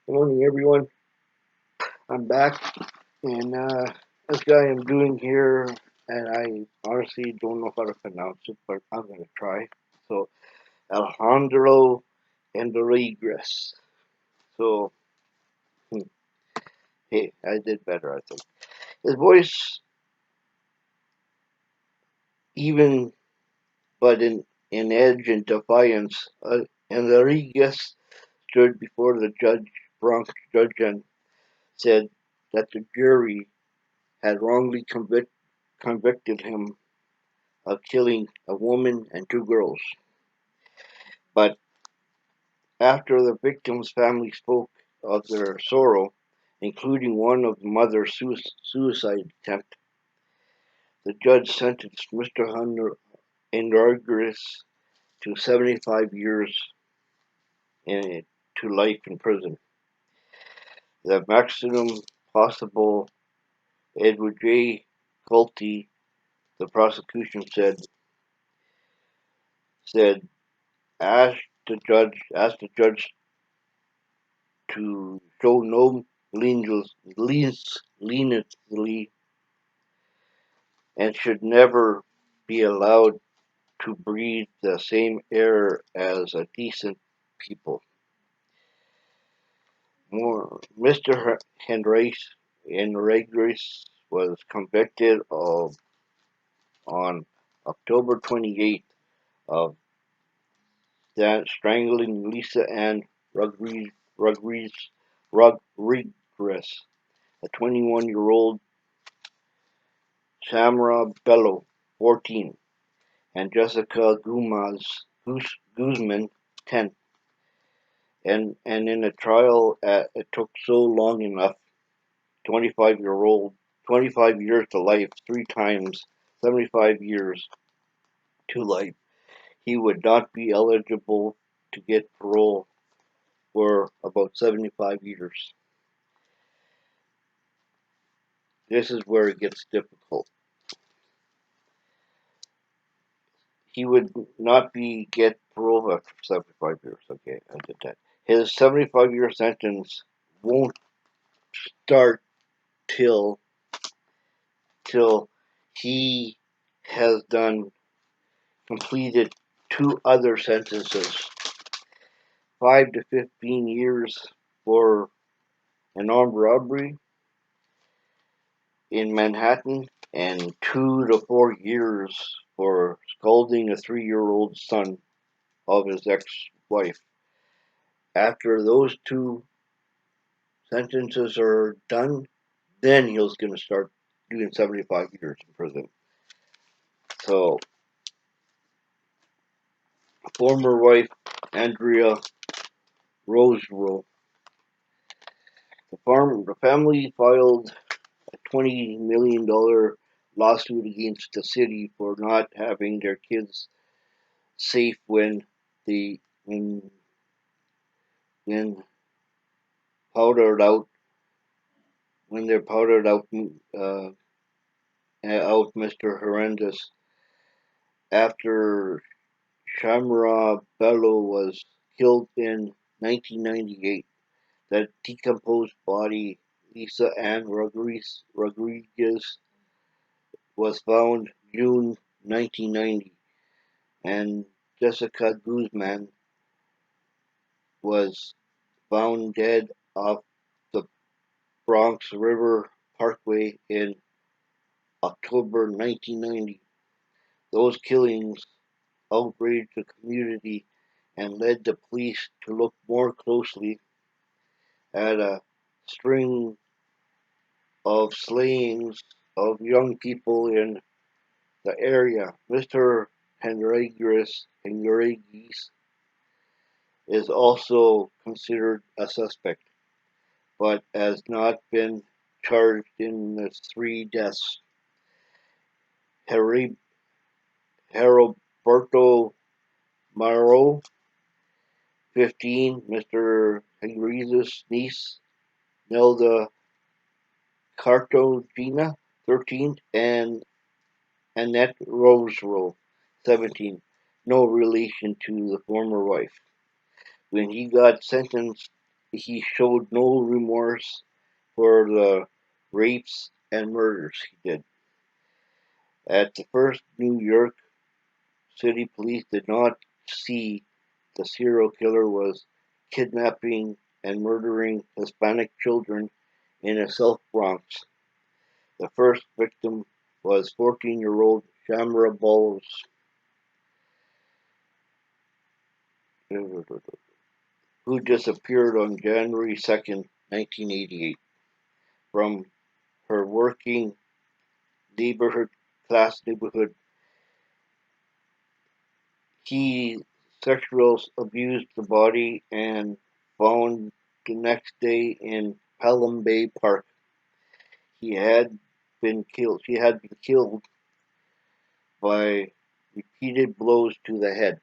Good morning, everyone. I'm back, and this guy I'm doing here, and I honestly don't know how to pronounce it, but I'm gonna try. So, Alejandro Henriquez. So, hmm, hey, I did better, I think. His voice, even but in edge and defiance, Henriquez stood before the Bronx judge, and said that the jury had wrongly convicted him of killing a woman and two girls. But after the victim's family spoke of their sorrow, including one of the mother's suicide attempt, the judge sentenced Mr. Endargris to 75 years to life in prison. The maximum possible. Edward J. Culte, the prosecution said asked the judge to show no leniency and should never be allowed to breathe the same air as a decent people. Mr. Henriquez was convicted of on October 28th of strangling Lisa Ann Rodriguez, Rodriguez, a 21-year-old Samra Bello, 14, and Jessica Guzman, 10. And in a trial, it took so long enough, 25-year-old, 25 years to life, three times, 75 years to life, he would not be eligible to get parole for about 75 years. This is where it gets difficult. He would not be get parole after 75 years. Okay, I did that. His 75-year sentence won't start till till he has done completed two other sentences, 5 to 15 years for an armed robbery in Manhattan, and 2 to 4 years for scalding a 3-year-old son of his ex-wife. After those two sentences are done, then he's going to start doing 75 years in prison. So, former wife Andrea Rosero, the family filed a $20 million lawsuit against the city for not having their kids safe the when when powdered out when they're powdered out Mr. Horrendous after Shamra Bello was killed in 1998. The decomposed body, Lisa Ann Rodriguez, was found June 1990, and Jessica Guzman was found dead off the Bronx River Parkway in October 1990. Those killings outraged the community and led the police to look more closely at a string of slayings of young people in the area. Mr. Henriquez is also considered a suspect, but has not been charged in the three deaths. Heriberto Mauro, 15, Mr. Henriquez's niece, Nelda Cartagena, 13, and Annette Rosero, 17, no relation to the former wife. When he got sentenced he showed no remorse for the rapes and murders he did. At the first, New York City police did not see the serial killer was kidnapping and murdering Hispanic children in a South Bronx. The first victim was 14-year-old Shamra Bowles, who disappeared on January 2nd, 1988, from her working neighborhood class neighborhood. He sexually abused the body and found the next day in Pelham Bay Park. He had been killed. She had been killed by repeated blows to the head.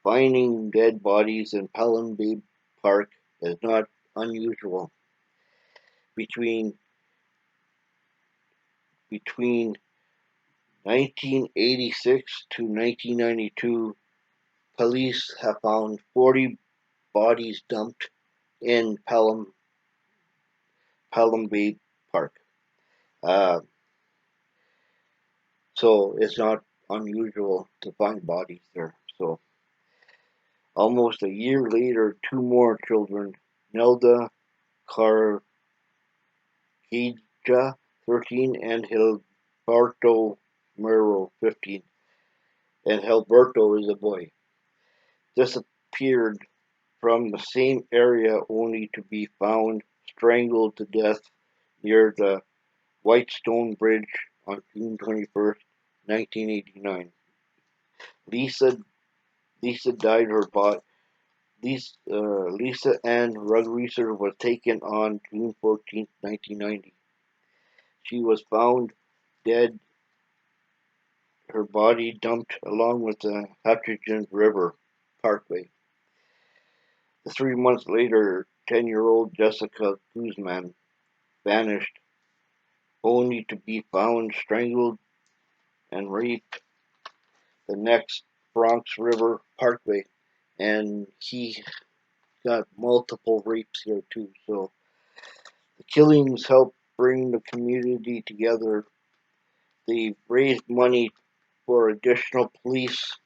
Finding dead bodies in Pelham Bay Park is not unusual. Between between 1986 to 1992, police have found 40 bodies dumped in Pelham Bay Park. Uh, so it's not unusual to find bodies there. So almost a year later, two more children, Nelda Carquija, 13, and Gilberto Muro, 15, and Gilberto is a boy, disappeared from the same area only to be found strangled to death near the Whitestone Bridge on June 21st, 1989. Lisa Lisa died her body. Lisa Ann Rodriguez was taken on June 14th, 1990. She was found dead, her body dumped along with the Hutchinson River Parkway. 3 months later, 10-year-old Jessica Guzman vanished, only to be found strangled and raped the next Bronx River Parkway. And he got multiple rapes here too. So the killings helped bring the community together. They raised money for additional police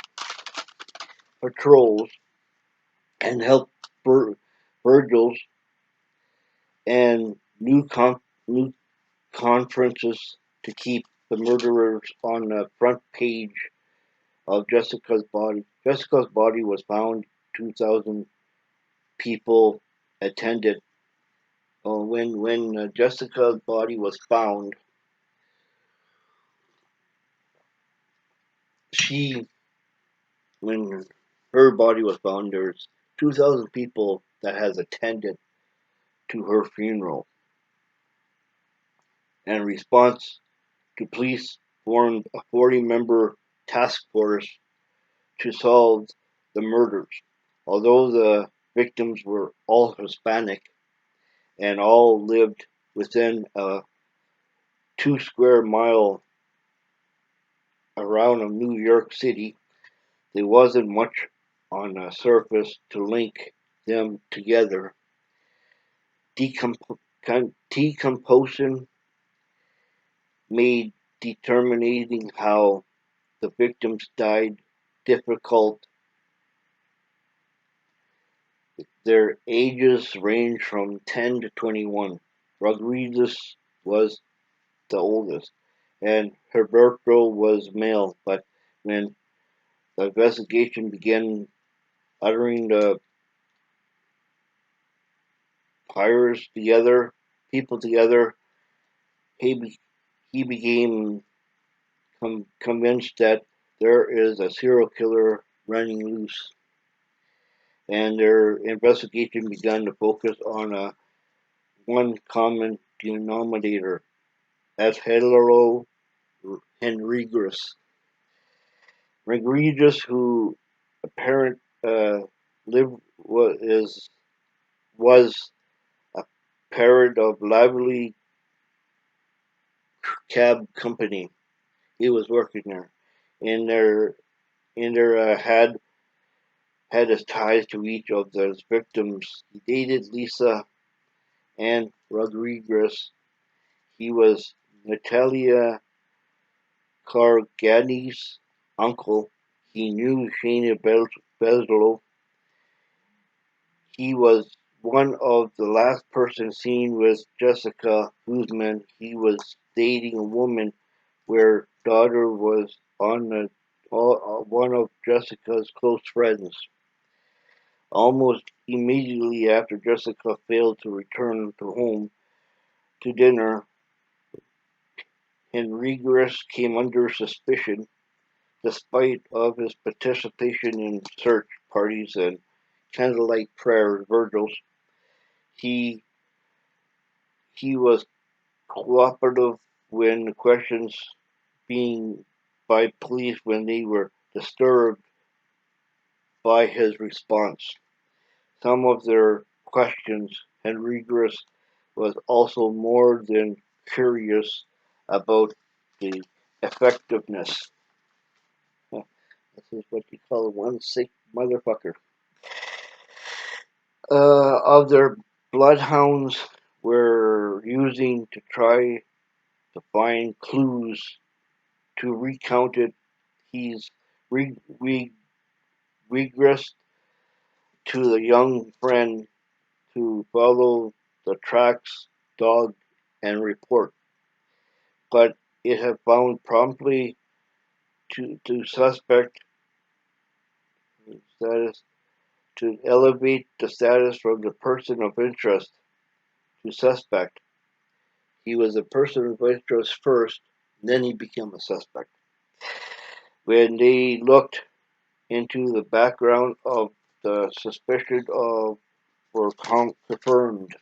patrols and helped Virgils and new conferences to keep the murderers on the front page of Jessica's body. Jessica's body was found. 2,000 people attended. When Jessica's body was found, she when her body was found, there's 2,000 people that has attended to her funeral. And in response to police formed a 40-member task force to solve the murders. Although the victims were all Hispanic and all lived within a 2 square mile around of New York City, there wasn't much on the surface to link them together. Decomposition made determining how the victims died difficult. Their ages range from 10 to 21. Rodriguez was the oldest, and Herberto was male, but when the investigation began uttering the hires together, people together, he, he became convinced that there is a serial killer running loose, and their investigation began to focus on one common denominator: Alejandro Henriquez. Rodriguez, who apparent live was a parent of lively cab company. He was working there, in their had had his ties to each of those victims. He dated Lisa and Rodriguez. He was Natalia Cargani's uncle. He knew Shana Bezlo. He was one of the last persons seen with Jessica Guzman. He was dating a woman where daughter was one of Jessica's close friends. Almost immediately after Jessica failed to return to home to dinner, Henriquez came under suspicion despite of his participation in search parties and candlelight prayer vigils. He he was cooperative when questions being by police when they were disturbed by his response. Some of their questions, Henriquez was also more than curious about the effectiveness. This is what you call one sick motherfucker. Of their bloodhounds were using to try to find clues to recount it. He's re- re- regressed to the young friend to follow the tracks, dog, and report, but it had found promptly to suspect status to elevate the status from the person of interest to suspect. He was a person of interest first, then he became a suspect. When they looked into the background of the suspicion of were confirmed.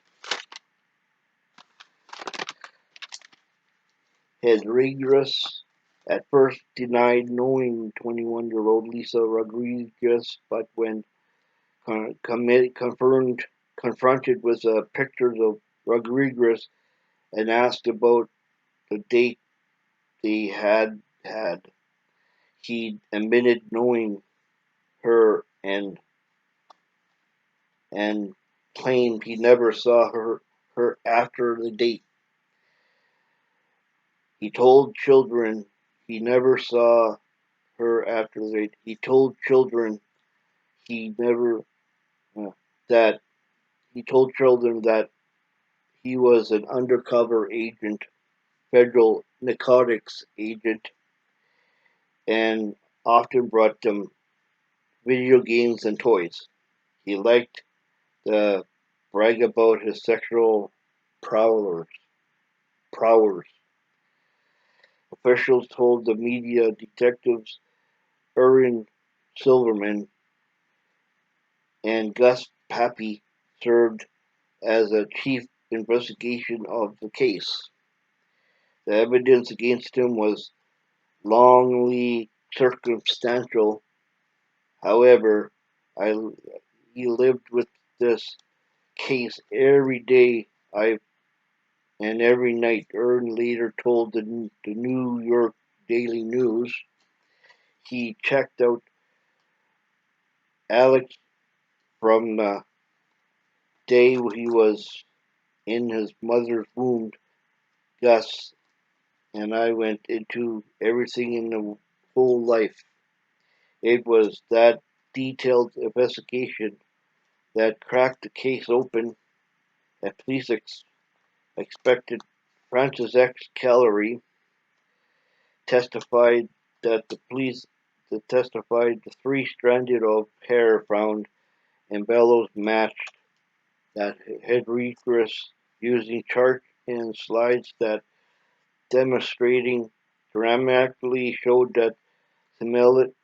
Rodriguez at first denied knowing 21-year-old Lisa Rodriguez, but when confronted with pictures of Rodriguez and asked about the date they had, he admitted knowing her and claimed he never saw her after the date. He told children he never saw her after the date. He told children he never uh, that he told children that he was an undercover agent, federal narcotics agent, and often brought them video games and toys. He liked to brag about his sexual prowlers. prowess. Officials told the media detectives Erin Silverman and Gus Pappy served as a chief investigation of the case. The evidence against him was longly circumstantial. However, I, he lived with this case every day and every night. Earn later told the New York Daily News he checked out Alex from the day he was in his mother's womb. Gus and I went into everything in the whole life. It was that detailed investigation that cracked the case open. At police expected Francis X. Callery testified that the police testified the three stranded of hair found in Bellows matched that Henriquez using charts and slides that demonstrating dramatically showed that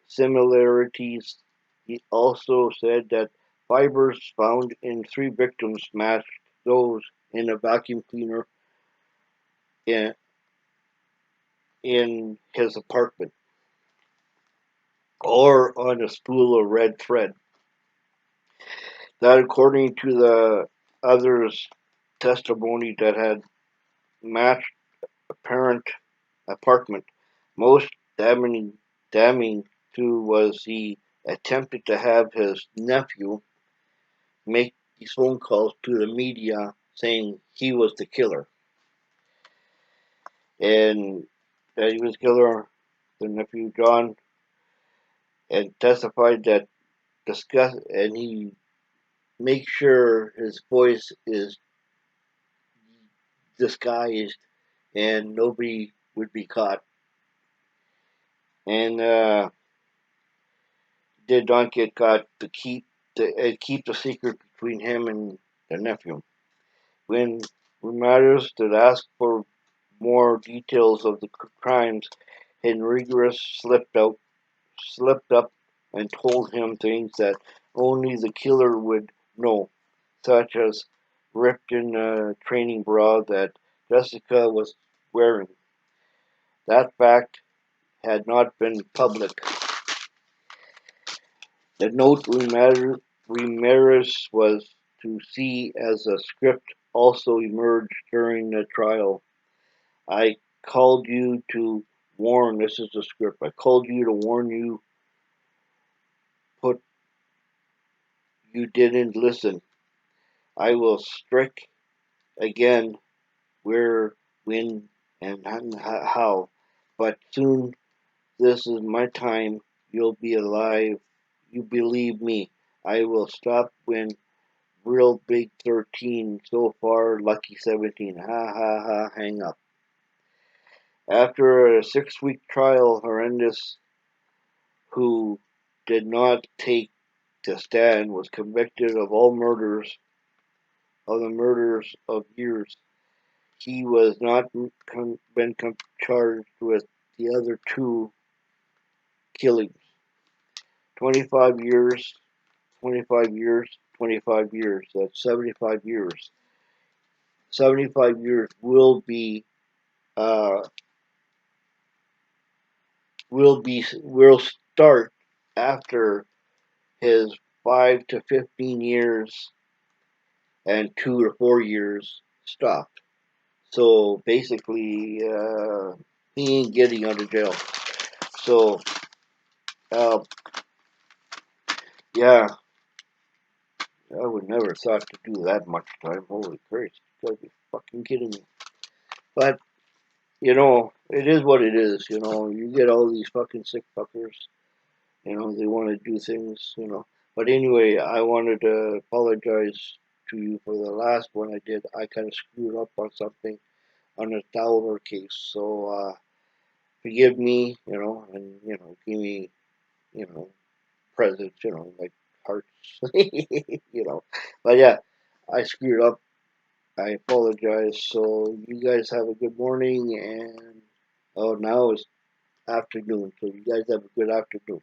similarities. He also said that fibers found in three victims matched those in a vacuum cleaner in, in his apartment or on a spool of red thread. That, according to the others' testimony, that had matched apparent apartment. Most damning to was he attempted to have his nephew make these phone calls to the media saying he was the killer and that he was the killer, the nephew John, and testified that discuss and he makes sure his voice is disguised and nobody would be caught. And did not get caught to keep the secret between him and the nephew. When matters that asked for more details of the crimes, Henriquez slipped up, and told him things that only the killer would know, such as ripped in a training bra that Jessica was wearing. That fact had not been public. The note Ramirez was to see as a script also emerged during the trial. I called you to warn, this is the script, I called you to warn you, but you didn't listen. I will strike again where, when, and how. But soon, this is my time. You'll be alive. You believe me. I will stop when real big 13. So far, lucky 17. Ha ha ha, hang up. After a 6-week trial, Horrendous, who did not take the stand, was convicted of all the murders of years. He was not been charged with the other two killings. 25 years, 25 years, 25 years. That's 75 years. 75 years uh, will start after his 5 to 15 years and 2 to 4 years stopped. So basically, he ain't getting out of jail. So uh, yeah, I would never thought to do that much time. Holy Christ, you gotta be fucking kidding me. But it is what it is. You get all these fucking sick fuckers. They want to do things. But anyway, I wanted to apologize to you for the last one I did. I kind of screwed up on something on a Dowler case. So forgive me. And give me you know presents. Like hearts. But yeah, I screwed up. I apologize. So you guys have a good morning, and oh, now it's afternoon. So you guys have a good afternoon.